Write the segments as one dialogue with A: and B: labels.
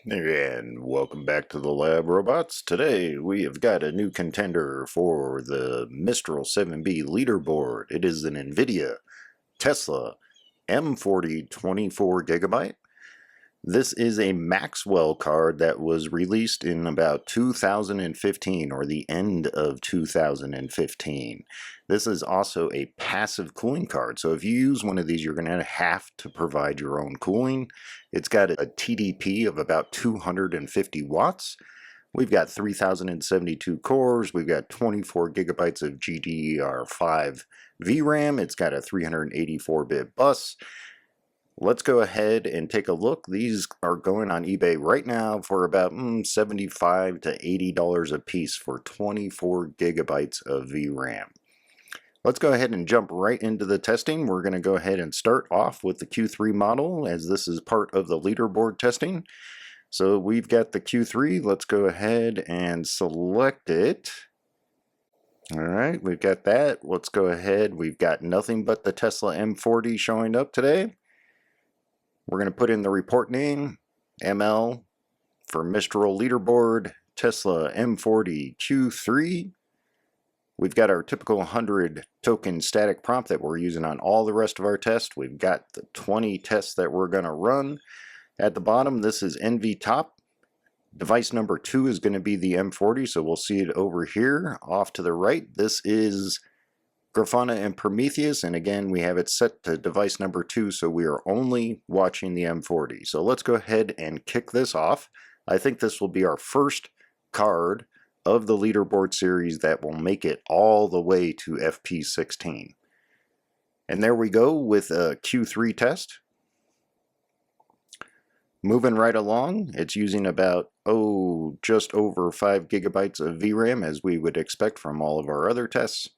A: And welcome back to the lab, robots. Today we have got a new contender for the Mistral 7B leaderboard. It is an Nvidia Tesla M40 24GB. This is a Maxwell card that was released in about 2015 or the end of 2015. This is also a passive cooling card. So if you use one of these, you're going to have to provide your own cooling. It's got a TDP of about 250 watts. We've got 3072 cores. We've got 24 gigabytes of GDDR5 VRAM. It's got a 384-bit bus. Let's go ahead and take a look. These are going on eBay right now for about $75 to $80 a piece for 24 gigabytes of VRAM. Let's go ahead and jump right into the testing. We're going to go ahead and start off with the Q3 model, as this is part of the leaderboard testing. So we've got the Q3. Let's go ahead and select it. All right, we've got that. Let's go ahead. We've got nothing but the Tesla M40 showing up today. We're going to put in the report name, ML, for Mistral Leaderboard, Tesla M40 Q3. We've got our typical 100 token static prompt that we're using on all the rest of our tests. We've got the 20 tests that we're going to run. At the bottom, this is NV top. Device number 2 is going to be the M40, so we'll see it over here. Off to the right, this is Grafana and Prometheus, and again we have it set to device number 2, so we are only watching the M40. So let's go ahead and kick this off. I think this will be our first card of the leaderboard series that will make it all the way to FP16. And there we go with a Q3 test. Moving right along, it's using about just over 5 gigabytes of VRAM, as we would expect from all of our other tests.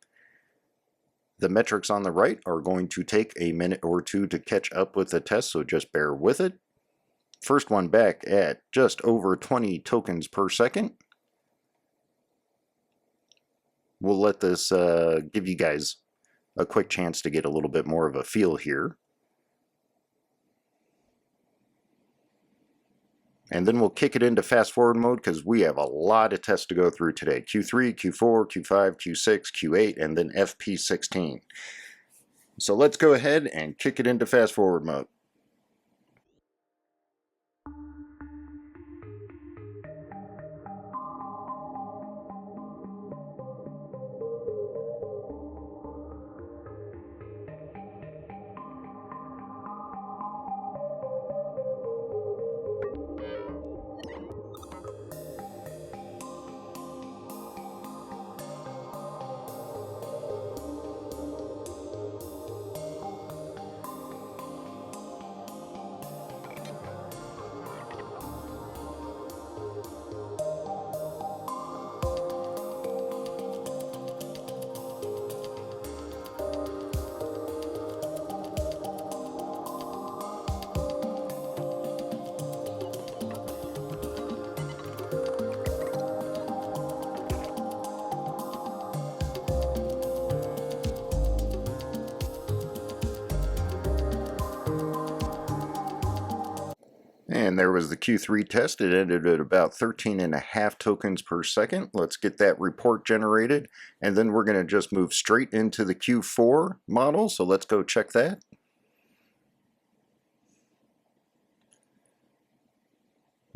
A: The metrics on the right are going to take a minute or two to catch up with the test, so just bear with it. First one back at just over 20 tokens per second. We'll let this give you guys a quick chance to get a little bit more of a feel here. And then we'll kick it into fast forward mode because we have a lot of tests to go through today. Q3, Q4, Q5, Q6, Q8, and then FP16. So let's go ahead and kick it into fast forward mode. And there was the Q3 test. It ended at about 13.5 tokens per second. Let's get that report generated. And then we're going to just move straight into the Q4 model. So let's go check that.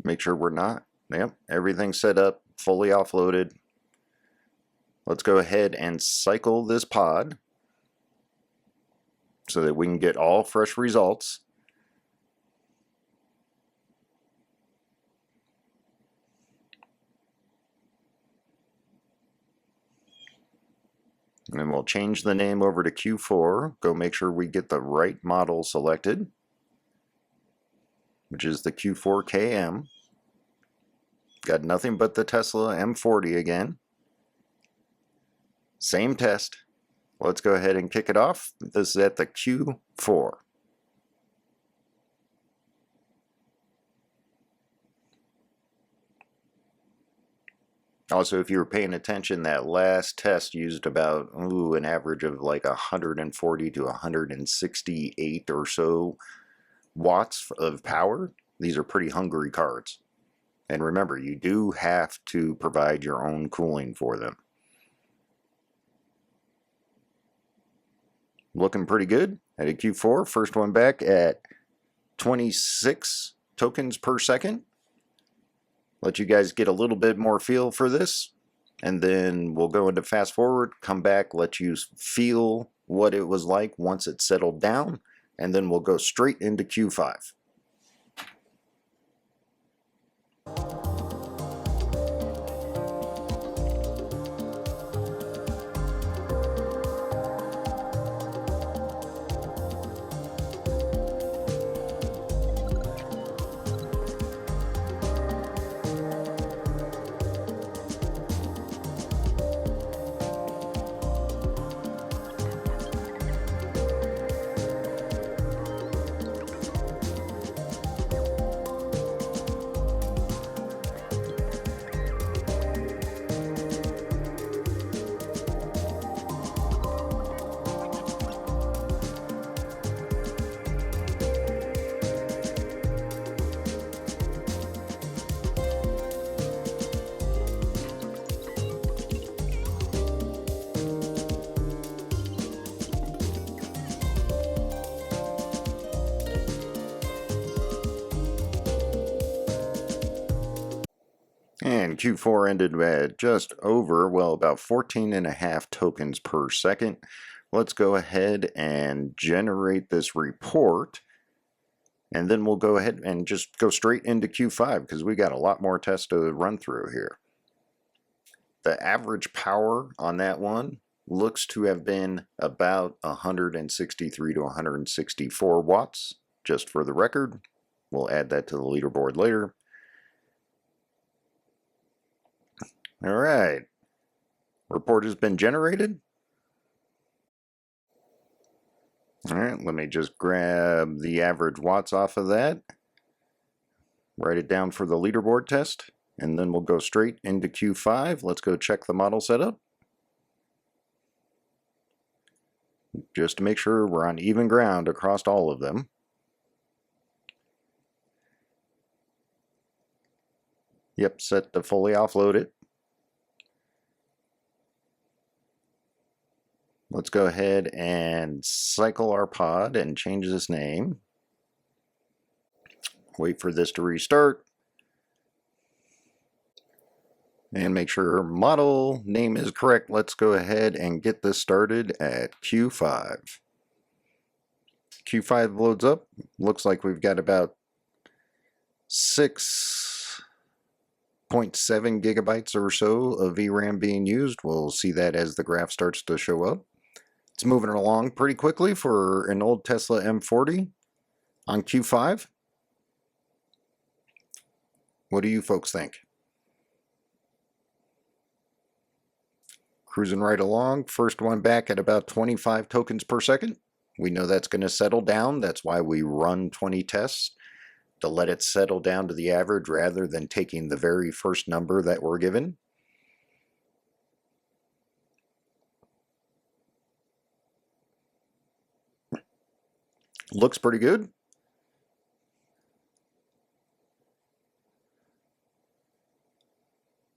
A: Make sure we're not. Yep, everything's set up, fully offloaded. Let's go ahead and cycle this pod so that we can get all fresh results. And then we'll change the name over to Q4. Go make sure we get the right model selected, which is the Q4KM. Got nothing but the Tesla M40 again. Same test. Let's go ahead and kick it off. This is at the Q4. Also, if you were paying attention, that last test used about an average of like 140 to 168 or so watts of power. These are pretty hungry cards. And remember, you do have to provide your own cooling for them. Looking pretty good at a Q4. First one back at 26 tokens per second. Let you guys get a little bit more feel for this. And then we'll go into fast forward, come back, let you feel what it was like once it settled down. And then we'll go straight into Q5. And Q4 ended at just over, well, about 14.5 tokens per second. Let's go ahead and generate this report. And then we'll go ahead and just go straight into Q5 because we got a lot more tests to run through here. The average power on that one looks to have been about 163 to 164 watts, just for the record. We'll add that to the leaderboard later. All right, report has been generated. All right, let me just grab the average watts off of that, write it down for the leaderboard test, and then we'll go straight into Q5. Let's go check the model setup, just to make sure we're on even ground across all of them. Yep, set to fully offload it. Let's go ahead and cycle our pod and change this name. Wait for this to restart. And make sure model name is correct. Let's go ahead and get this started at Q5. Q5 loads up. Looks like we've got about 6.7 gigabytes or so of VRAM being used. We'll see that as the graph starts to show up. It's moving along pretty quickly for an old Tesla M40 on Q5. What do you folks think? Cruising right along. First one back at about 25 tokens per second. We know that's going to settle down. That's why we run 20 tests, to let it settle down to the average rather than taking the very first number that we're given. Looks pretty good.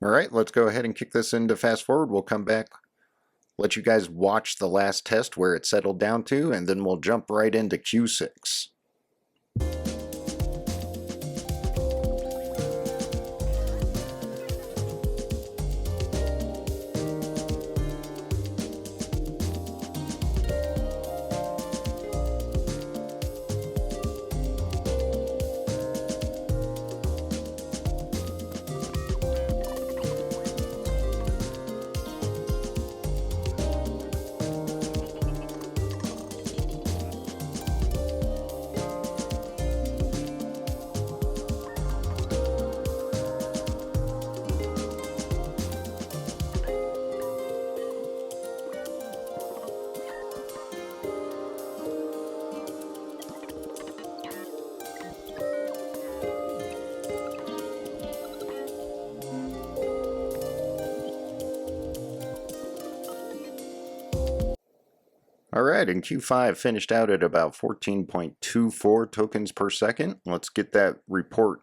A: All right, let's go ahead and kick this into fast forward. We'll come back, let you guys watch the last test where it settled down to, and then we'll jump right into Q6. All right, and Q5 finished out at about 14.24 tokens per second. Let's get that report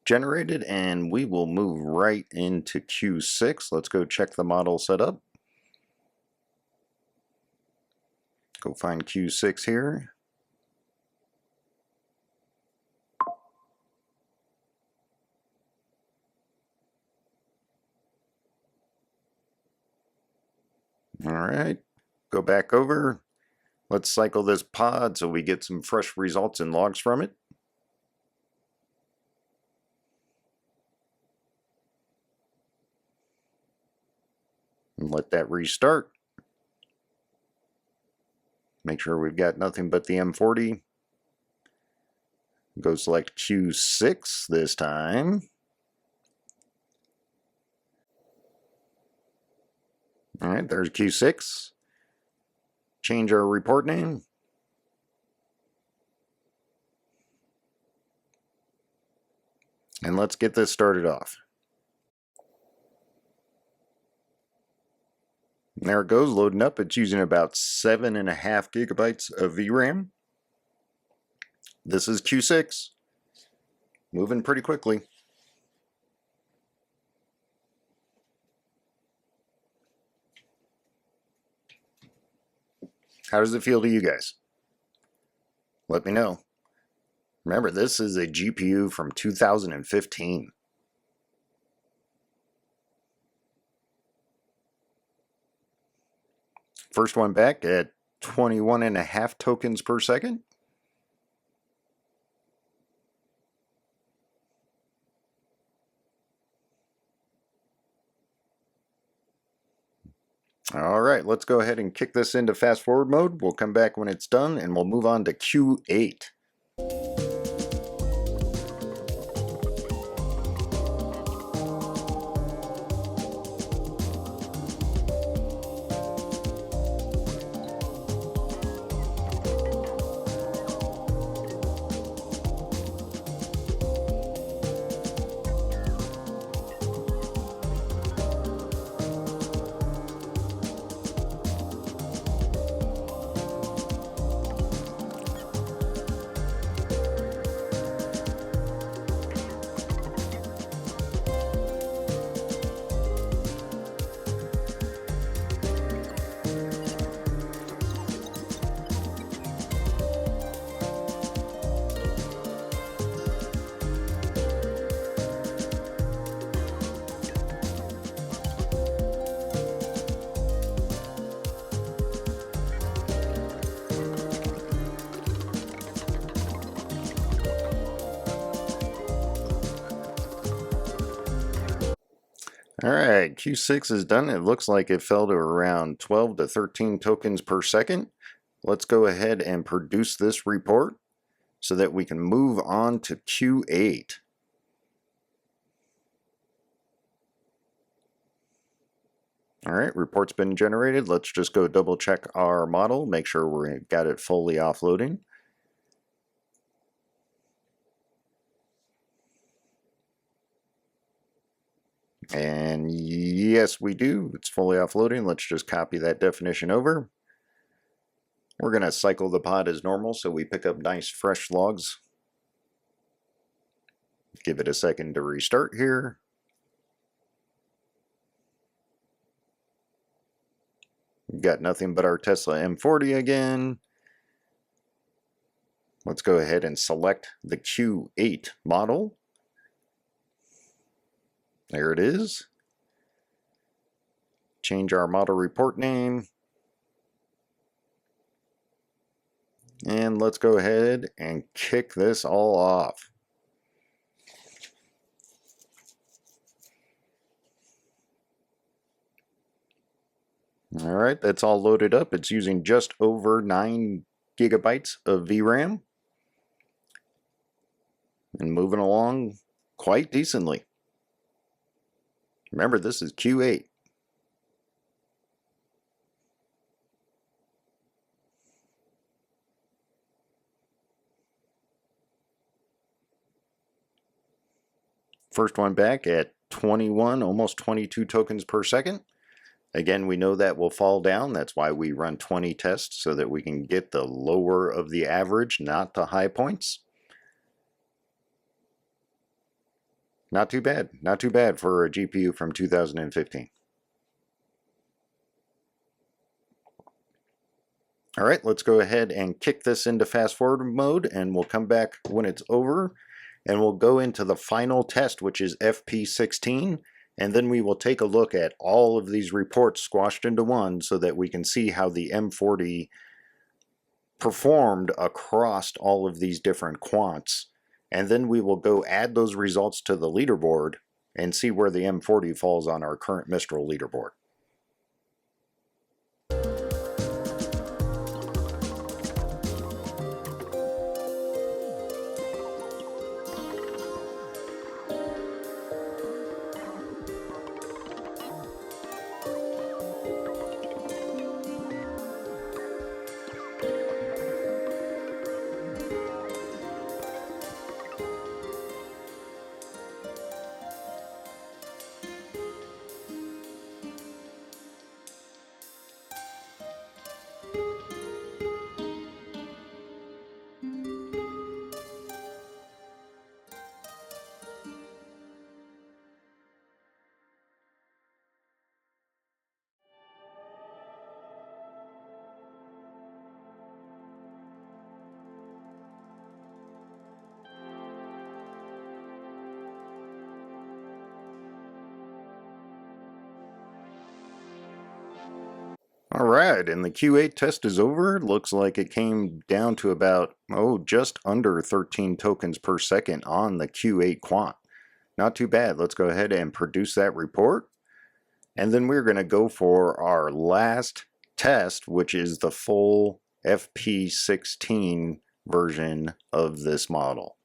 A: generated, and we will move right into Q6. Let's go check the model setup. Go find Q6 here. All right, go back over. Let's cycle this pod so we get some fresh results and logs from it. And let that restart. Make sure we've got nothing but the M40. Go select Q6 this time. All right, there's Q6. Change our report name. And let's get this started off. And there it goes, loading up. It's using about 7.5 gigabytes of VRAM. This is Q6. Moving pretty quickly. How does it feel to you guys? Let me know. Remember, this is a GPU from 2015. First one back at 21.5 tokens per second. All right, let's go ahead and kick this into fast forward mode. We'll come back when it's done and we'll move on to Q8. Alright, Q6 is done. It looks like it fell to around 12 to 13 tokens per second. Let's go ahead and produce this report so that we can move on to Q8. Alright, report's been generated. Let's just go double check our model, make sure we've got it fully offloading. And yes, we do. It's fully offloading. Let's just copy that definition over. We're going to cycle the pod as normal so we pick up nice fresh logs. Give it a second to restart here. We've got nothing but our Tesla M40 again. Let's go ahead and select the Q8 model. There it is. Change our model report name. And let's go ahead and kick this all off. All right, that's all loaded up. It's using just over 9 gigabytes of VRAM. And moving along quite decently. Remember, this is Q8. First one back at 21, almost 22 tokens per second. Again, we know that will fall down. That's why we run 20 tests so that we can get the lower of the average, not the high points. Not too bad. Not too bad for a GPU from 2015. All right, let's go ahead and kick this into fast forward mode, and we'll come back when it's over, and we'll go into the final test, which is FP16, and then we will take a look at all of these reports squashed into one so that we can see how the M40 performed across all of these different quants. And then we will go add those results to the leaderboard and see where the M40 falls on our current Mistral leaderboard. Alright, and the Q8 test is over. Looks like it came down to about, just under 13 tokens per second on the Q8 quant. Not too bad. Let's go ahead and produce that report. And then we're going to go for our last test, which is the full FP16 version of this model.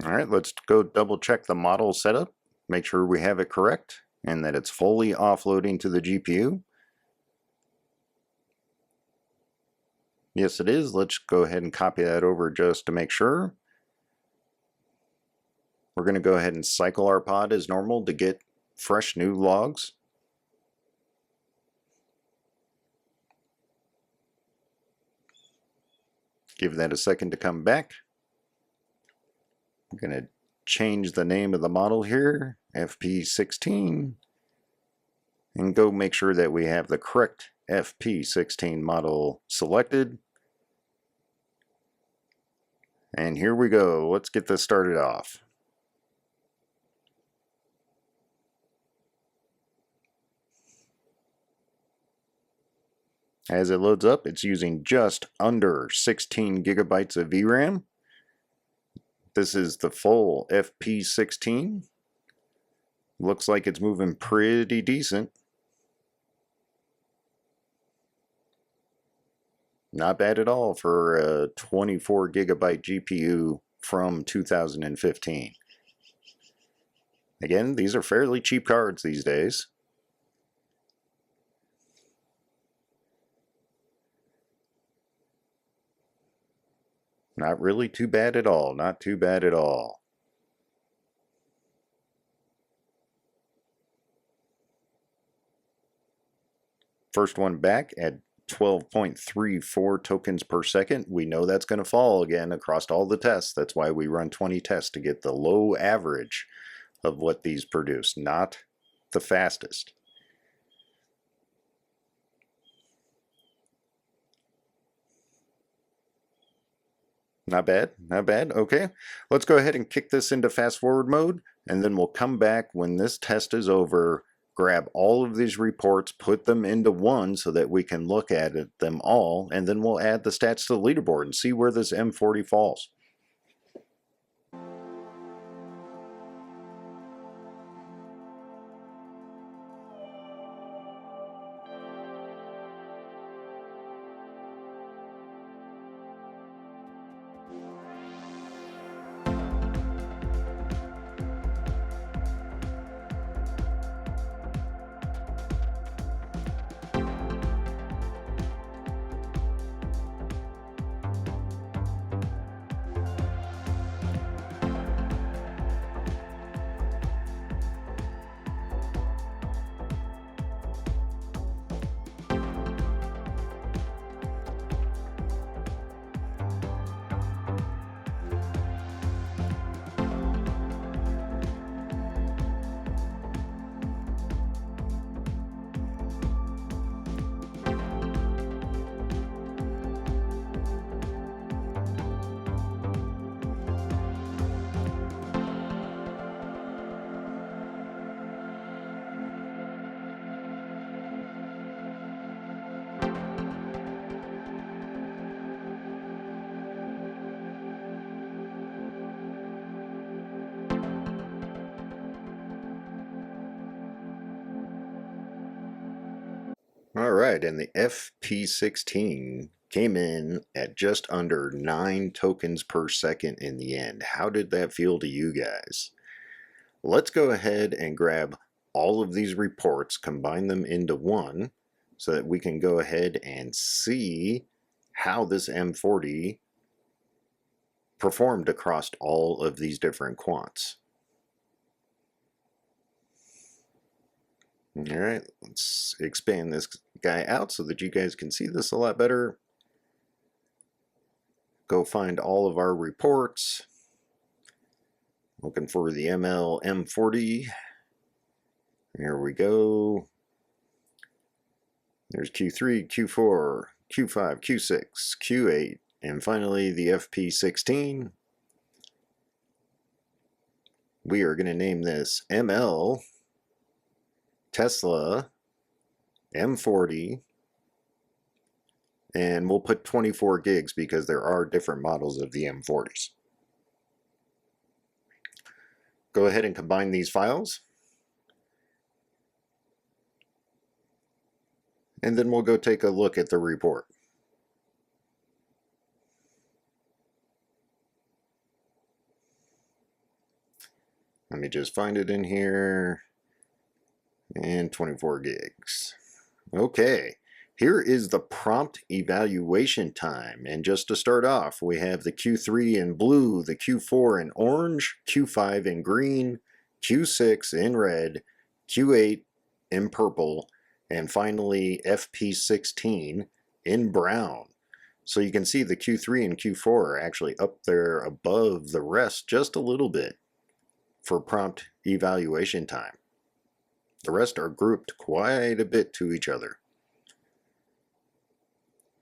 A: Alright, let's go double check the model setup. Make sure we have it correct and that it's fully offloading to the GPU. Yes, it is. Let's go ahead and copy that over just to make sure. We're going to go ahead and cycle our pod as normal to get fresh new logs. Give that a second to come back. I'm going to change the name of the model here, FP16, and go make sure that we have the correct FP16 model selected. And here we go. Let's get this started off. As it loads up, it's using just under 16 gigabytes of VRAM. This is the full FP16. Looks like it's moving pretty decent. Not bad at all for a 24 gigabyte GPU from 2015. Again, these are fairly cheap cards these days. Not really too bad at all. Not too bad at all. First one back at 12.34 tokens per second. We know that's going to fall again across all the tests. That's why we run 20 tests to get the low average of what these produce, not the fastest. Not bad, not bad. Okay, let's go ahead and kick this into fast forward mode, and then we'll come back when this test is over, grab all of these reports, put them into one so that we can look at them all, and then we'll add the stats to the leaderboard and see where this M40 falls. Alright, and the FP16 came in at just under 9 tokens per second in the end. How did that feel to you guys? Let's go ahead and grab all of these reports, combine them into one, so that we can go ahead and see how this M40 performed across all of these different quants. Alright, let's expand this guy out so that you guys can see this a lot better. Go find all of our reports. Looking for the M40. Here we go. There's Q3, Q4, Q5, Q6, Q8, and finally the FP16. We are going to name this ML Tesla M40, and we'll put 24 gigs because there are different models of the M40s. Go ahead and combine these files, and then we'll go take a look at the report. Let me just find it in here. And 24 gigs. Okay, here is the prompt evaluation time. And just to start off, we have the Q3 in blue, the Q4 in orange, Q5 in green, Q6 in red, Q8 in purple, and finally FP16 in brown. So you can see the Q3 and Q4 are actually up there above the rest just a little bit for prompt evaluation time. The rest are grouped quite a bit to each other.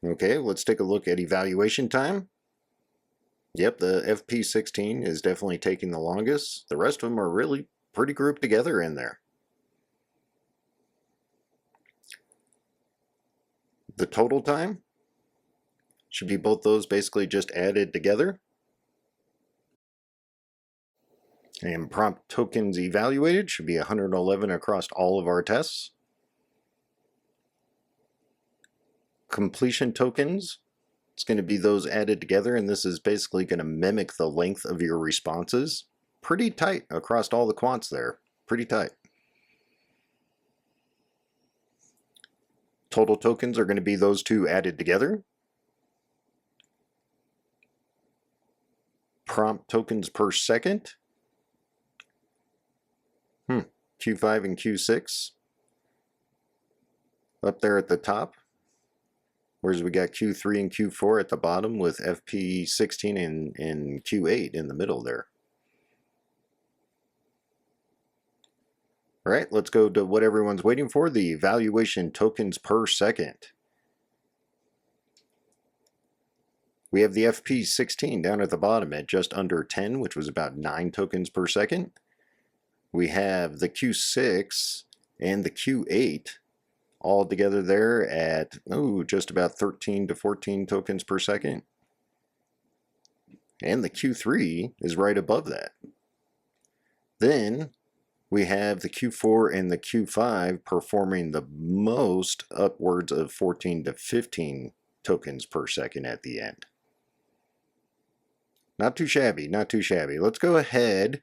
A: Okay, let's take a look at evaluation time. Yep, the FP16 is definitely taking the longest. The rest of them are really pretty grouped together in there. The total time should be both those basically just added together. And prompt tokens evaluated should be 111 across all of our tests. Completion tokens, it's going to be those added together, and this is basically going to mimic the length of your responses. Pretty tight across all the quants there. Pretty tight. Total tokens are going to be those two added together. Prompt tokens per second. Q5 and Q6 up there at the top, whereas we got Q3 and Q4 at the bottom with FP16 and Q8 in the middle there. All right, let's go to what everyone's waiting for, the evaluation tokens per second. We have the FP16 down at the bottom at just under 10, which was about 9 tokens per second. We have the Q6 and the Q8 all together there at just about 13 to 14 tokens per second. And the Q3 is right above that. Then we have the Q4 and the Q5 performing the most, upwards of 14 to 15 tokens per second at the end. Not too shabby, not too shabby. Let's go ahead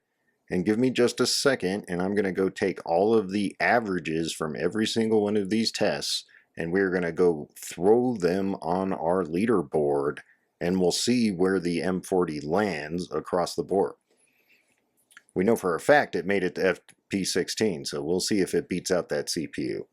A: and give me just a second, and I'm going to go take all of the averages from every single one of these tests, and we're going to go throw them on our leaderboard, and we'll see where the M40 lands across the board. We know for a fact it made it to FP16, so we'll see if it beats out that CPU.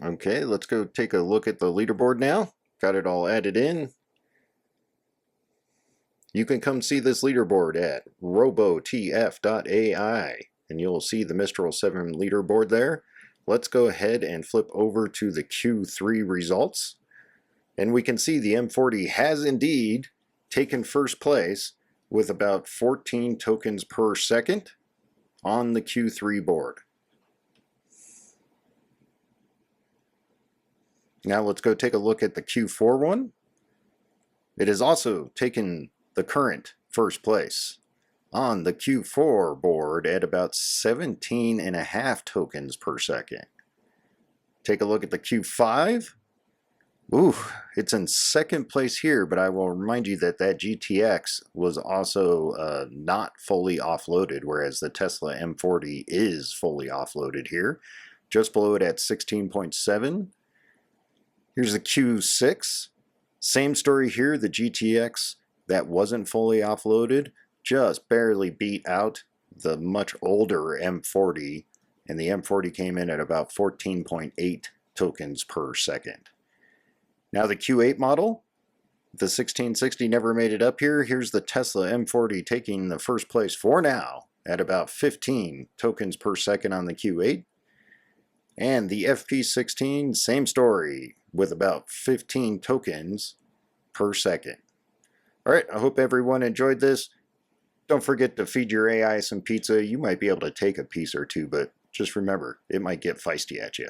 A: Okay, let's go take a look at the leaderboard now. Got it all added in. You can come see this leaderboard at RoboTF.ai, and you'll see the Mistral 7 leaderboard there. Let's go ahead and flip over to the Q3 results, and we can see the M40 has indeed taken first place with about 14 tokens per second on the Q3 board. Now let's go take a look at the Q4 one. It has also taken the current first place on the Q4 board at about 17.5 tokens per second. Take a look at the Q5. Ooh, it's in second place here, but I will remind you that that GTX was also not fully offloaded, whereas the Tesla M40 is fully offloaded here. Just below it at 16.7. Here's the Q6. Same story here, the GTX that wasn't fully offloaded just barely beat out the much older M40, and the M40 came in at about 14.8 tokens per second. Now the Q8 model, the 1660 never made it up here. Here's the Tesla M40 taking the first place for now at about 15 tokens per second on the Q8. And the FP16, same story, with about 15 tokens per second. All right, I hope everyone enjoyed this. Don't forget to feed your AI some pizza. You might be able to take a piece or two, but just remember, it might get feisty at you.